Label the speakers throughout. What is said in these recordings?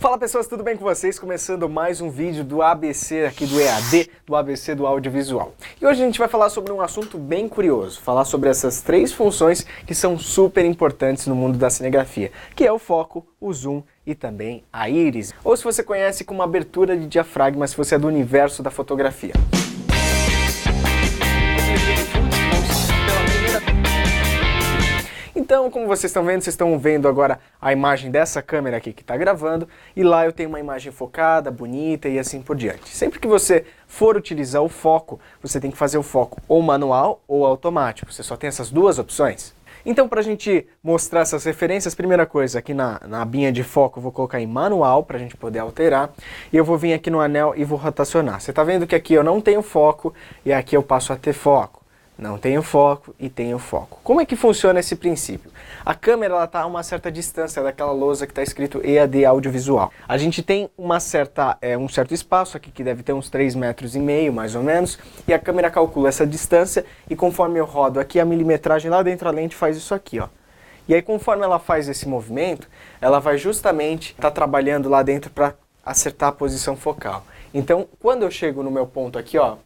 Speaker 1: Fala pessoas, tudo bem com vocês? Começando mais um vídeo do ABC aqui do EAD, do ABC do audiovisual. E hoje a gente vai falar sobre um assunto bem curioso, falar sobre essas três funções que são super importantes no mundo da cinegrafia, que é o foco, o zoom e também a íris, ou se você conhece como abertura de diafragma, se você é do universo da fotografia. Então, como vocês estão vendo agora a imagem dessa câmera aqui que está gravando, e lá eu tenho uma imagem focada, bonita e assim por diante. Sempre que você for utilizar o foco, você tem que fazer o foco ou manual ou automático, você só tem essas duas opções. Então, para a gente mostrar essas referências, primeira coisa, aqui na abinha de foco eu vou colocar em manual, para a gente poder alterar, e eu vou vir aqui no anel e vou rotacionar. Você está vendo que aqui eu não tenho foco, e aqui eu passo a ter foco. Não tenho foco e tenho foco. Como é que funciona esse princípio? A câmera está a uma certa distância daquela lousa que está escrito EAD audiovisual. A gente tem um certo espaço aqui que deve ter uns 3,5 metros mais ou menos, e a câmera calcula essa distância e conforme eu rodo aqui a milimetragem lá dentro da lente faz isso aqui, ó. E aí conforme ela faz esse movimento, ela vai justamente estar trabalhando lá dentro para acertar a posição focal. Então quando eu chego no meu ponto aqui, ó,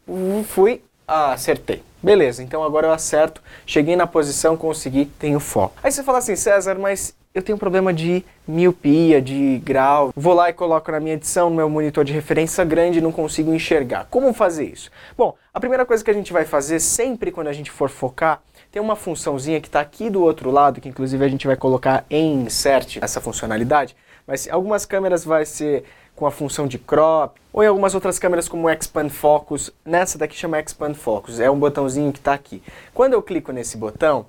Speaker 1: acertei. Beleza, então agora eu acerto, cheguei na posição, consegui, tenho foco. Aí você fala assim, César, mas eu tenho um problema de miopia, de grau. Vou lá e coloco na minha edição, no meu monitor de referência grande e não consigo enxergar. Como fazer isso? Bom, a primeira coisa que a gente vai fazer sempre quando a gente for focar, tem uma funçãozinha que está aqui do outro lado, que inclusive a gente vai colocar em insert essa funcionalidade, mas algumas câmeras vai ser com a função de crop, ou em algumas outras câmeras como o Expand Focus. Nessa daqui chama Expand Focus, é um botãozinho que está aqui. Quando eu clico nesse botão,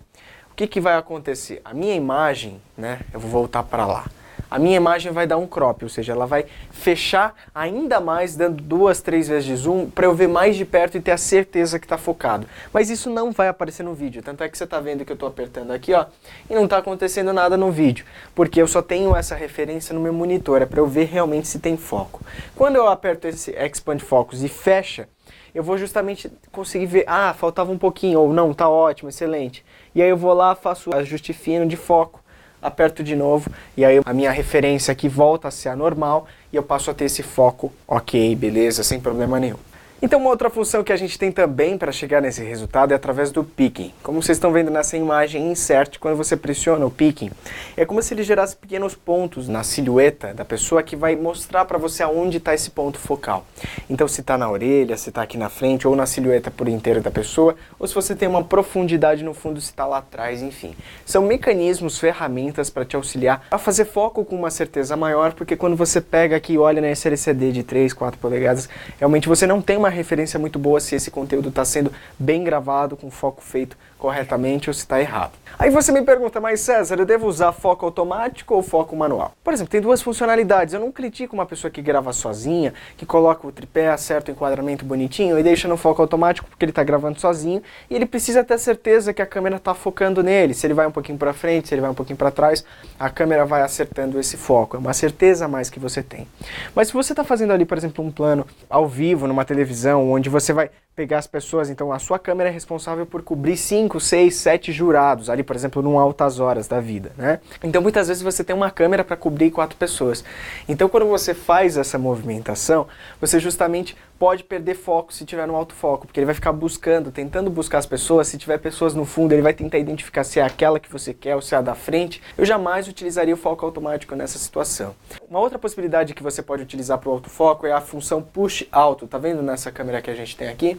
Speaker 1: o que vai acontecer? A minha imagem, né, eu vou voltar para lá, a minha imagem vai dar um crop, ou seja, ela vai fechar ainda mais, dando 2, 3 vezes de zoom, para eu ver mais de perto e ter a certeza que está focado. Mas isso não vai aparecer no vídeo, tanto é que você está vendo que eu estou apertando aqui, ó, e não está acontecendo nada no vídeo, porque eu só tenho essa referência no meu monitor, é para eu ver realmente se tem foco. Quando eu aperto esse Expand Focus e fecha, eu vou justamente conseguir ver, faltava um pouquinho, ou não, tá ótimo, excelente. E aí eu vou lá, faço ajuste fino de foco, aperto de novo, e aí a minha referência aqui volta a ser a normal, e eu passo a ter esse foco, ok, beleza, sem problema nenhum. Então uma outra função que a gente tem também para chegar nesse resultado é através do picking. Como vocês estão vendo nessa imagem insert, quando você pressiona o picking, é como se ele gerasse pequenos pontos na silhueta da pessoa que vai mostrar para você aonde está esse ponto focal. Então se está na orelha, se está aqui na frente, ou na silhueta por inteiro da pessoa, ou se você tem uma profundidade no fundo, se está lá atrás, enfim. São mecanismos, ferramentas para te auxiliar a fazer foco com uma certeza maior, porque quando você pega aqui e olha nesse LCD de 3, 4 polegadas, realmente você não tem uma referência muito boa se esse conteúdo está sendo bem gravado, com foco feito corretamente ou se está errado. Aí você me pergunta, mas César, eu devo usar foco automático ou foco manual? Por exemplo, tem duas funcionalidades. Eu não critico uma pessoa que grava sozinha, que coloca o tripé, acerta o enquadramento bonitinho e deixa no foco automático porque ele está gravando sozinho e ele precisa ter certeza que a câmera está focando nele. Se ele vai um pouquinho para frente, se ele vai um pouquinho para trás, a câmera vai acertando esse foco. É uma certeza a mais que você tem. Mas se você está fazendo ali, por exemplo, um plano ao vivo, numa televisão, onde você vai pegar as pessoas, então a sua câmera é responsável por cobrir 5, 6, 7 jurados, ali por exemplo, num altas horas da vida, né? Então muitas vezes você tem uma câmera para cobrir 4 pessoas. Então quando você faz essa movimentação, você justamente pode perder foco se tiver no alto foco, porque ele vai ficar buscando, tentando buscar as pessoas. Se tiver pessoas no fundo, ele vai tentar identificar se é aquela que você quer ou se é a da frente. Eu jamais utilizaria o foco automático nessa situação. Uma outra possibilidade que você pode utilizar para o autofoco é a função push auto. Tá vendo nessa câmera que a gente tem aqui?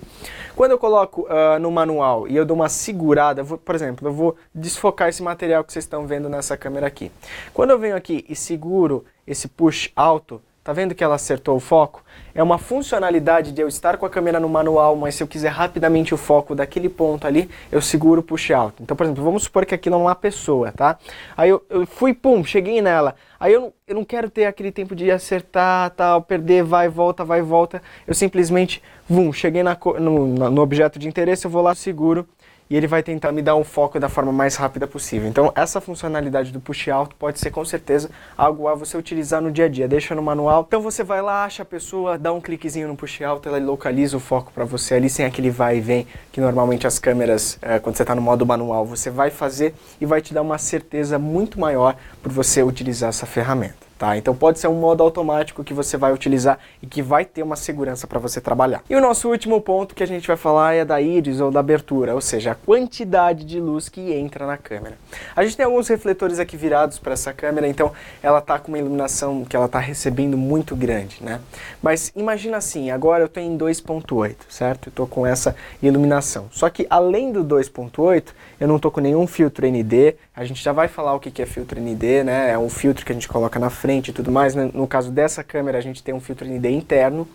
Speaker 1: Quando eu coloco no manual e eu dou uma segurada, por exemplo, eu vou desfocar esse material que vocês estão vendo nessa câmera aqui. Quando eu venho aqui e seguro esse push auto, tá vendo que ela acertou o foco? É uma funcionalidade de eu estar com a câmera no manual, mas se eu quiser rapidamente o foco daquele ponto ali, eu seguro o push out. Então, por exemplo, vamos supor que aqui não é uma pessoa, tá? Aí eu fui, cheguei nela. Aí eu não quero ter aquele tempo de acertar, tal, perder, vai e volta. Eu simplesmente, cheguei no objeto de interesse, eu vou lá, seguro, e ele vai tentar me dar um foco da forma mais rápida possível. Então essa funcionalidade do push out pode ser com certeza algo a você utilizar no dia a dia. Deixa no manual, então você vai lá, acha a pessoa, dá um cliquezinho no push out, ela localiza o foco para você ali sem aquele vai e vem que normalmente as câmeras, quando você está no modo manual, você vai fazer e vai te dar uma certeza muito maior por você utilizar essa ferramenta. tá? Então pode ser um modo automático que você vai utilizar e que vai ter uma segurança para você trabalhar. E o nosso último ponto que a gente vai falar é da íris ou da abertura, ou seja, a quantidade de luz que entra na câmera. A gente tem alguns refletores aqui virados para essa câmera, então ela tá com uma iluminação que ela tá recebendo muito grande, né? Mas imagina assim, agora eu tenho em 2.8, certo? Eu tô com essa iluminação. Só que além do 2.8, eu não tô com nenhum filtro ND. A gente já vai falar o que é filtro ND, né? É um filtro que a gente coloca na frente e tudo mais, né? No caso dessa câmera, a gente tem um filtro ND interno,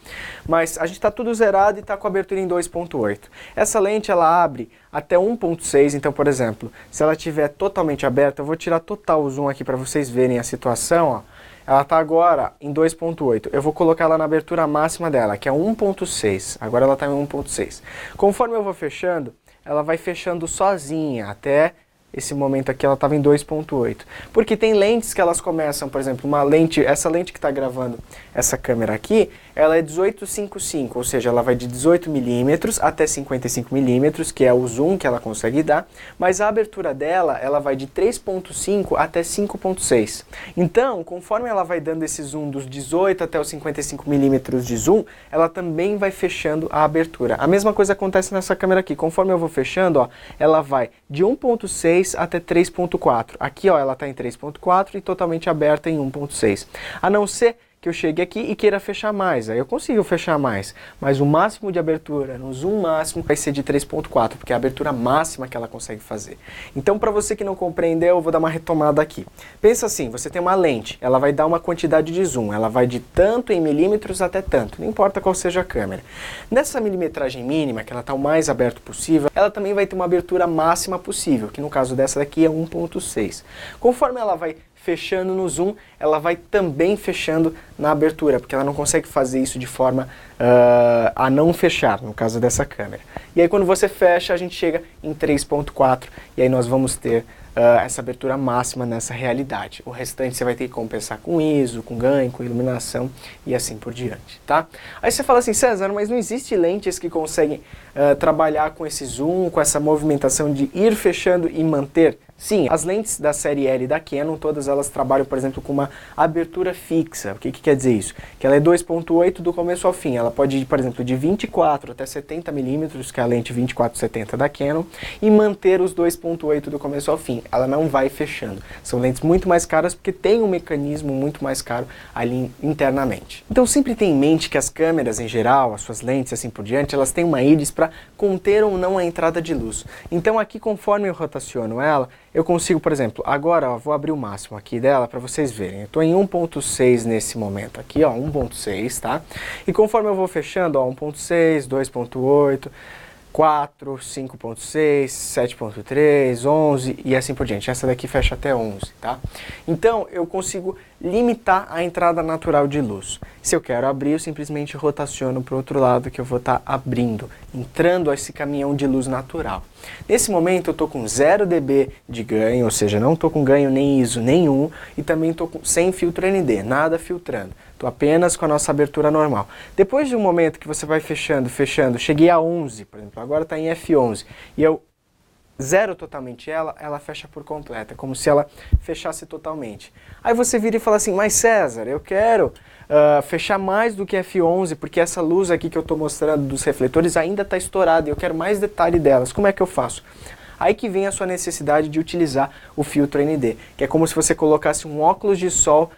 Speaker 1: mas a gente tá tudo zerado e tá com a abertura em 2.8. Essa lente, ela abre até 1.6, então, por exemplo, se ela estiver totalmente aberta, eu vou tirar total o zoom aqui para vocês verem a situação, ó. Ela está agora em 2.8. Eu vou colocar ela na abertura máxima dela, que é 1.6. Agora ela está em 1.6. Conforme eu vou fechando, ela vai fechando sozinha até esse momento aqui ela estava em 2.8. Porque tem lentes que elas começam, por exemplo, uma lente, essa lente que está gravando essa câmera aqui, ela é 1855, ou seja, ela vai de 18 milímetros até 55 milímetros, que é o zoom que ela consegue dar, mas a abertura dela, ela vai de 3.5 até 5.6. Então, conforme ela vai dando esse zoom dos 18 até os 55 milímetros de zoom, ela também vai fechando a abertura. A mesma coisa acontece nessa câmera aqui, conforme eu vou fechando, ó, ela vai de 1.6 até 3.4. Aqui, ó, ela está em 3.4 e totalmente aberta em 1.6. A não ser que eu chegue aqui e queira fechar mais, aí eu consigo fechar mais, mas o máximo de abertura, no zoom máximo, vai ser de 3.4, porque é a abertura máxima que ela consegue fazer. Então, para você que não compreendeu, eu vou dar uma retomada aqui. Pensa assim, você tem uma lente, ela vai dar uma quantidade de zoom, ela vai de tanto em milímetros até tanto, não importa qual seja a câmera. Nessa milimetragem mínima, que ela está o mais aberto possível, ela também vai ter uma abertura máxima possível, que no caso dessa daqui é 1.6. Conforme ela vai fechando no zoom, ela vai também fechando na abertura, porque ela não consegue fazer isso de forma a não fechar, no caso dessa câmera. E aí quando você fecha, a gente chega em 3.4, e aí nós vamos ter essa abertura máxima nessa realidade. O restante você vai ter que compensar com ISO, com ganho, com iluminação e assim por diante, tá? Aí você fala assim, César, mas não existe lentes que conseguem trabalhar com esse zoom, com essa movimentação de ir fechando e manter? Sim, as lentes da série L da Canon, todas elas trabalham, por exemplo, com uma abertura fixa. O que quer dizer isso? Que ela é 2.8 do começo ao fim. Ela pode ir, por exemplo, de 24 até 70 milímetros, que é a lente 24-70 da Canon, e manter os 2.8 do começo ao fim. Ela não vai fechando. São lentes muito mais caras porque tem um mecanismo muito mais caro ali internamente. Então sempre tenha em mente que as câmeras em geral, as suas lentes assim por diante, elas têm uma íris para conter ou não a entrada de luz. Então aqui, conforme eu rotaciono ela, eu consigo, por exemplo, agora ó, vou abrir o máximo aqui dela para vocês verem. Eu estou em 1.6 nesse momento aqui, ó, 1.6, tá? E conforme eu vou fechando, ó, 1.6, 2.8, 4, 5.6, 7.3, 11 e assim por diante. Essa daqui fecha até 11, tá? Então eu consigo limitar a entrada natural de luz. Se eu quero abrir, eu simplesmente rotaciono para o outro lado que eu vou estar abrindo, entrando esse caminhão de luz natural. Nesse momento eu estou com 0 dB de ganho, ou seja, não estou com ganho nem ISO nenhum, e também estou sem filtro ND, nada filtrando. Estou apenas com a nossa abertura normal. Depois de um momento que você vai fechando, cheguei a 11, por exemplo, agora está em F11, e eu zero totalmente ela fecha por completo, é como se ela fechasse totalmente. Aí você vira e fala assim, mas César, eu quero fechar mais do que F11, porque essa luz aqui que eu estou mostrando dos refletores ainda está estourada, e eu quero mais detalhe delas, como é que eu faço? Aí que vem a sua necessidade de utilizar o filtro ND, que é como se você colocasse um óculos de sol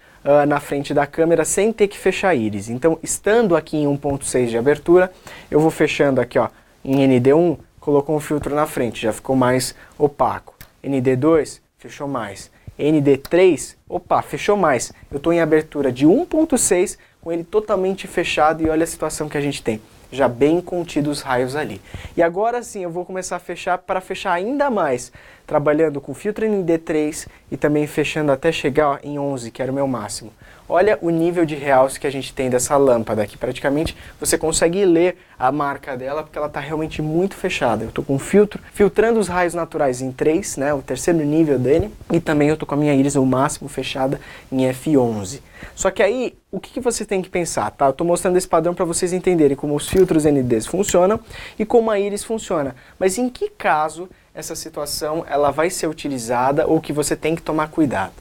Speaker 1: na frente da câmera sem ter que fechar a íris. Então, estando aqui em 1.6 de abertura, eu vou fechando aqui ó, em ND1, colocou um filtro na frente, já ficou mais opaco. ND2, fechou mais. ND3, opa, fechou mais. Eu estou em abertura de 1.6 com ele totalmente fechado e olha a situação que a gente tem. Já bem contidos os raios ali. E agora sim eu vou começar a fechar para fechar ainda mais, trabalhando com filtro ND3 e também fechando até chegar ó, em 11, que era o meu máximo. Olha o nível de realce que a gente tem dessa lâmpada aqui. Praticamente você consegue ler a marca dela porque ela está realmente muito fechada. Eu estou com filtro, filtrando os raios naturais em 3, né, o terceiro nível dele, e também eu estou com a minha íris o máximo fechada em F11. Só que aí, o que você tem que pensar, tá? Eu estou mostrando esse padrão para vocês entenderem como os filtros NDs funcionam e como a íris funciona. Mas em que caso essa situação ela vai ser utilizada ou que você tem que tomar cuidado?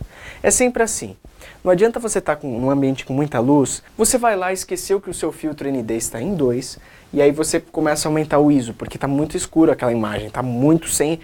Speaker 1: É sempre assim. Não adianta você estar num ambiente com muita luz, você vai lá e esqueceu que o seu filtro ND está em 2, e aí você começa a aumentar o ISO, porque está muito escuro aquela imagem, está muito sem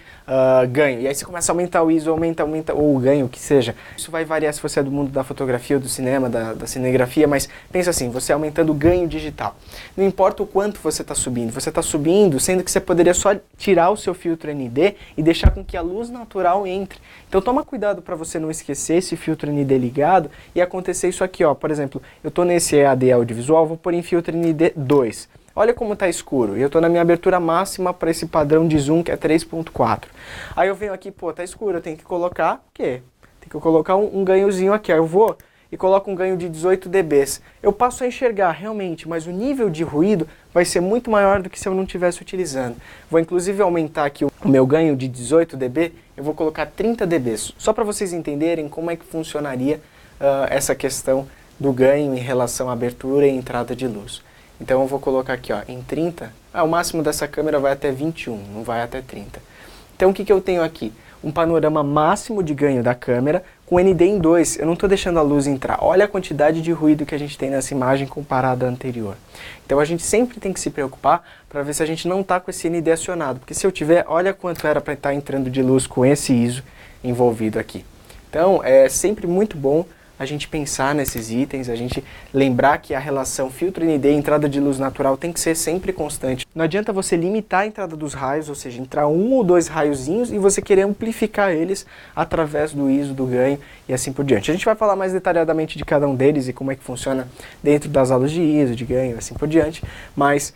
Speaker 1: ganho. E aí você começa a aumentar o ISO, aumenta, ou o ganho, o que seja. Isso vai variar se você é do mundo da fotografia ou do cinema, da cinegrafia, mas pensa assim, você aumentando o ganho digital. Não importa o quanto você está subindo, sendo que você poderia só tirar o seu filtro ND e deixar com que a luz natural entre. Então toma cuidado para você não esquecer esse filtro ND ligado e acontecer isso aqui, ó. Por exemplo, eu estou nesse EAD audiovisual, vou pôr em filtro ND 2. Olha como está escuro, e eu estou na minha abertura máxima para esse padrão de zoom que é 3.4. Aí eu venho aqui, pô, tá escuro, eu tenho que colocar, o quê? Tem que colocar um ganhozinho aqui, aí eu vou e coloco um ganho de 18 dBs. Eu passo a enxergar realmente, mas o nível de ruído vai ser muito maior do que se eu não estivesse utilizando. Vou inclusive aumentar aqui o meu ganho de 18 dB, eu vou colocar 30 dBs, só para vocês entenderem como é que funcionaria essa questão do ganho em relação à abertura e entrada de luz. Então eu vou colocar aqui, ó, em 30, o máximo dessa câmera vai até 21, não vai até 30. Então o que eu tenho aqui? Um panorama máximo de ganho da câmera com ND em 2, eu não estou deixando a luz entrar. Olha a quantidade de ruído que a gente tem nessa imagem comparada à anterior. Então a gente sempre tem que se preocupar para ver se a gente não está com esse ND acionado, porque se eu tiver, olha quanto era para estar entrando de luz com esse ISO envolvido aqui. Então é sempre muito bom a gente pensar nesses itens, a gente lembrar que a relação filtro ND e entrada de luz natural tem que ser sempre constante. Não adianta você limitar a entrada dos raios, ou seja, entrar um ou dois raiozinhos e você querer amplificar eles através do ISO, do ganho e assim por diante. A gente vai falar mais detalhadamente de cada um deles e como é que funciona dentro das aulas de ISO, de ganho e assim por diante, mas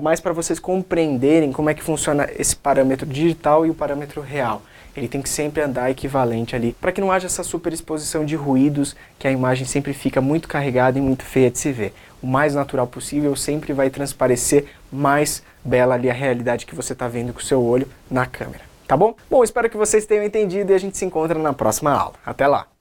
Speaker 1: mais para vocês compreenderem como é que funciona esse parâmetro digital e o parâmetro real. Ele tem que sempre andar equivalente ali, para que não haja essa superexposição de ruídos, que a imagem sempre fica muito carregada e muito feia de se ver. O mais natural possível sempre vai transparecer mais bela ali a realidade que você está vendo com o seu olho na câmera, tá bom? Bom, espero que vocês tenham entendido e a gente se encontra na próxima aula. Até lá!